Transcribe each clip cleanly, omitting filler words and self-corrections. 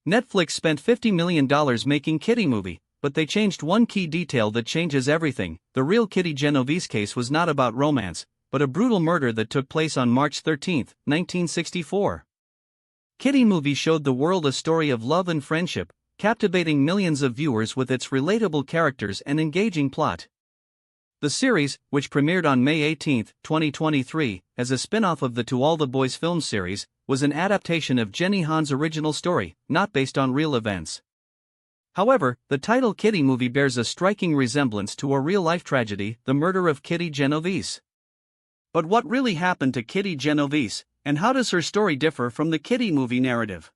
Netflix spent $50 million making Kitty movie, but they changed one key detail that changes everything. The real Kitty Genovese case was not about romance, but a brutal murder that took place on March 13, 1964. Kitty movie showed the world a story of love and friendship, captivating millions of viewers with its relatable characters and engaging plot. The series, which premiered on May 18, 2023, as a spin-off of the To All the Boys film series, was an adaptation of Jenny Han's original story, not based on real events. However, the title Kitty movie bears a striking resemblance to a real-life tragedy, the murder of Kitty Genovese. But what really happened to Kitty Genovese, and how does her story differ from the Kitty movie narrative?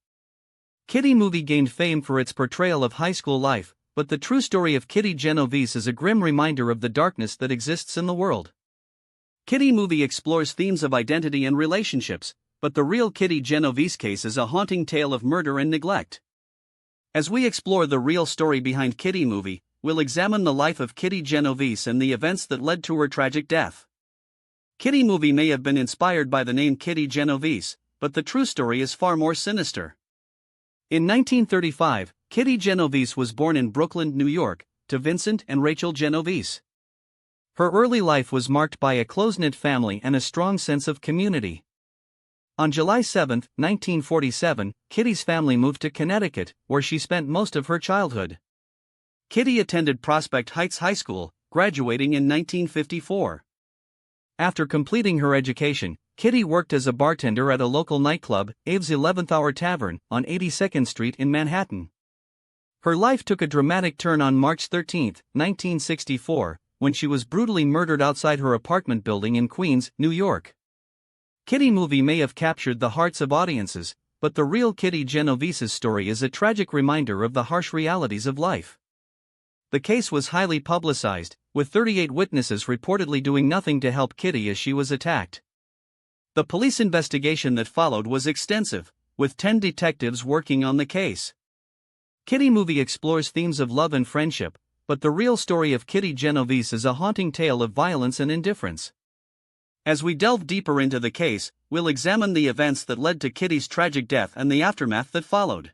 Kitty movie gained fame for its portrayal of high school life, but the true story of Kitty Genovese is a grim reminder of the darkness that exists in the world. Kitty movie explores themes of identity and relationships, but the real Kitty Genovese case is a haunting tale of murder and neglect. As we explore the real story behind Kitty movie, we'll examine the life of Kitty Genovese and the events that led to her tragic death. Kitty movie may have been inspired by the name Kitty Genovese, but the true story is far more sinister. In 1935, Kitty Genovese was born in Brooklyn, New York, to Vincent and Rachel Genovese. Her early life was marked by a close-knit family and a strong sense of community. On July 7, 1947, Kitty's family moved to Connecticut, where she spent most of her childhood. Kitty attended Prospect Heights High School, graduating in 1954. After completing her education, Kitty worked as a bartender at a local nightclub, Abe's 11th Hour Tavern, on 82nd Street in Manhattan. Her life took a dramatic turn on March 13, 1964, when she was brutally murdered outside her apartment building in Queens, New York. Kitty movie may have captured the hearts of audiences, but the real Kitty Genovese's story is a tragic reminder of the harsh realities of life. The case was highly publicized, with 38 witnesses reportedly doing nothing to help Kitty as she was attacked. The police investigation that followed was extensive, with 10 detectives working on the case. Kitty movie explores themes of love and friendship, but the real story of Kitty Genovese is a haunting tale of violence and indifference. As we delve deeper into the case, we'll examine the events that led to Kitty's tragic death and the aftermath that followed.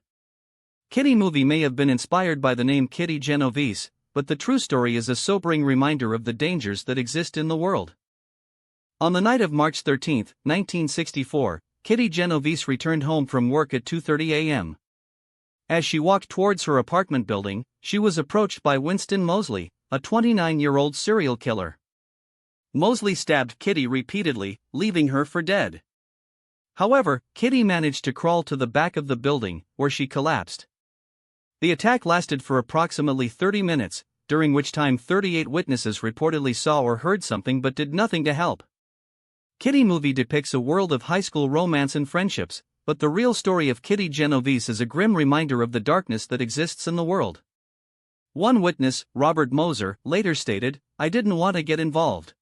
Kitty movie may have been inspired by the name Kitty Genovese, but the true story is a sobering reminder of the dangers that exist in the world. On the night of March 13, 1964, Kitty Genovese returned home from work at 2:30 a.m. As she walked towards her apartment building, she was approached by Winston Moseley, a 29-year-old serial killer. Moseley stabbed Kitty repeatedly, leaving her for dead. However, Kitty managed to crawl to the back of the building, where she collapsed. The attack lasted for approximately 30 minutes, during which time 38 witnesses reportedly saw or heard something but did nothing to help. Kitty movie depicts a world of high school romance and friendships, but the real story of Kitty Genovese is a grim reminder of the darkness that exists in the world. One witness, Robert Moser, later stated, "I didn't want to get involved."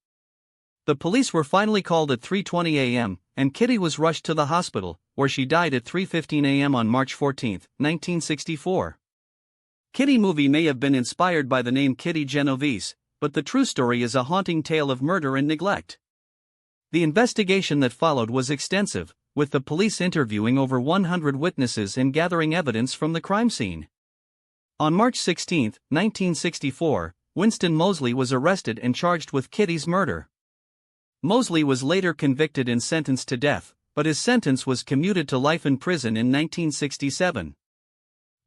The police were finally called at 3:20 a.m., and Kitty was rushed to the hospital, where she died at 3:15 a.m. on March 14, 1964. Kitty movie may have been inspired by the name Kitty Genovese, but the true story is a haunting tale of murder and neglect. The investigation that followed was extensive, with the police interviewing over 100 witnesses and gathering evidence from the crime scene. On March 16, 1964, Winston Moseley was arrested and charged with Kitty's murder. Moseley was later convicted and sentenced to death, but his sentence was commuted to life in prison in 1967.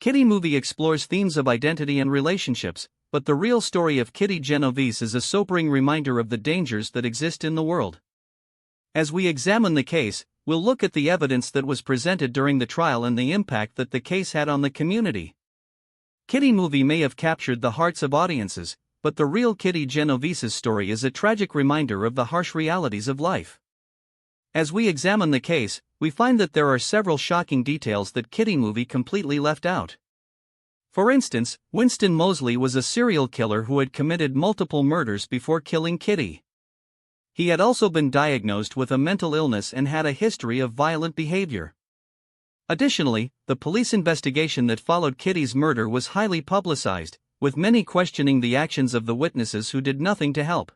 Kitty movie explores themes of identity and relationships, but the real story of Kitty Genovese is a sobering reminder of the dangers that exist in the world. As we examine the case, we'll look at the evidence that was presented during the trial and the impact that the case had on the community. Kitty movie may have captured the hearts of audiences, but the real Kitty Genovese's story is a tragic reminder of the harsh realities of life. As we examine the case, we find that there are several shocking details that Kitty movie completely left out. For instance, Winston Moseley was a serial killer who had committed multiple murders before killing Kitty. He had also been diagnosed with a mental illness and had a history of violent behavior. Additionally, the police investigation that followed Kitty's murder was highly publicized, with many questioning the actions of the witnesses who did nothing to help.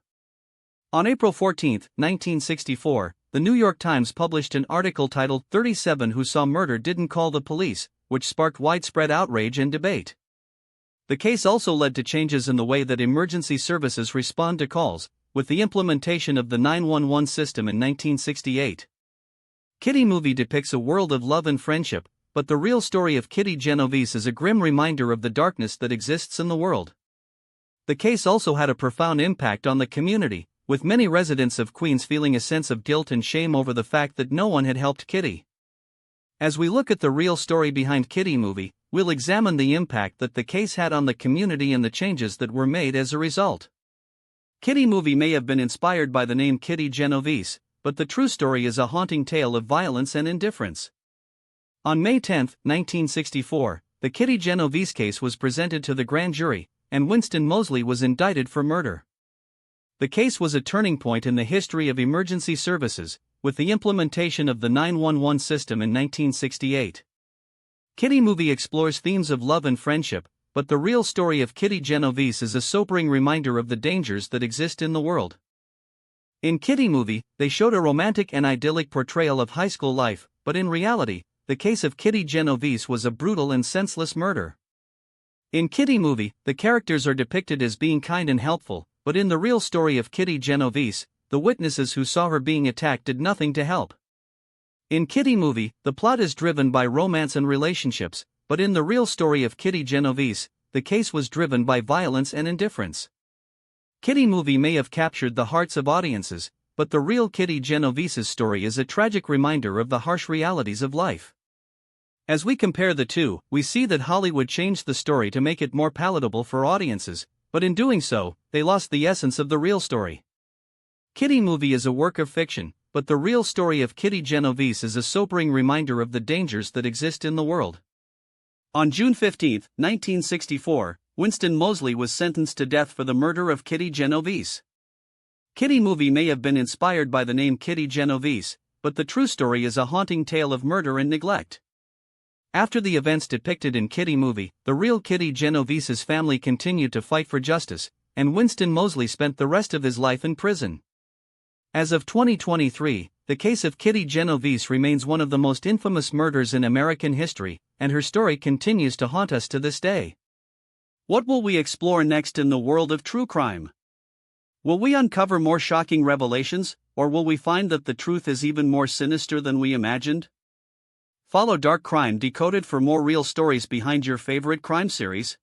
On April 14, 1964, the New York Times published an article titled "37 Who Saw Murder Didn't Call the Police," which sparked widespread outrage and debate. The case also led to changes in the way that emergency services respond to calls, with the implementation of the 911 system in 1968. Kitty movie depicts a world of love and friendship, but the real story of Kitty Genovese is a grim reminder of the darkness that exists in the world. The case also had a profound impact on the community, with many residents of Queens feeling a sense of guilt and shame over the fact that no one had helped Kitty. As we look at the real story behind Kitty movie, we'll examine the impact that the case had on the community and the changes that were made as a result. Kitty movie may have been inspired by the name Kitty Genovese, but the true story is a haunting tale of violence and indifference. On May 10, 1964, the Kitty Genovese case was presented to the grand jury, and Winston Moseley was indicted for murder. The case was a turning point in the history of emergency services, with the implementation of the 911 system in 1968. Kitty movie explores themes of love and friendship, but the real story of Kitty Genovese is a sobering reminder of the dangers that exist in the world. In Kitty movie, they showed a romantic and idyllic portrayal of high school life, but in reality, the case of Kitty Genovese was a brutal and senseless murder. In Kitty movie, the characters are depicted as being kind and helpful, but in the real story of Kitty Genovese, the witnesses who saw her being attacked did nothing to help. In Kitty movie, the plot is driven by romance and relationships, but in the real story of Kitty Genovese, the case was driven by violence and indifference. Kitty movie may have captured the hearts of audiences, but the real Kitty Genovese's story is a tragic reminder of the harsh realities of life. As we compare the two, we see that Hollywood changed the story to make it more palatable for audiences, but in doing so, they lost the essence of the real story. Kitty movie is a work of fiction, but the real story of Kitty Genovese is a sobering reminder of the dangers that exist in the world. On June 15, 1964, Winston Moseley was sentenced to death for the murder of Kitty Genovese. Kitty movie may have been inspired by the name Kitty Genovese, but the true story is a haunting tale of murder and neglect. After the events depicted in Kitty movie, the real Kitty Genovese's family continued to fight for justice, and Winston Moseley spent the rest of his life in prison. As of 2023, the case of Kitty Genovese remains one of the most infamous murders in American history, and her story continues to haunt us to this day. What will we explore next in the world of true crime? Will we uncover more shocking revelations, or will we find that the truth is even more sinister than we imagined? Follow Dark Crime Decoded for more real stories behind your favorite crime series.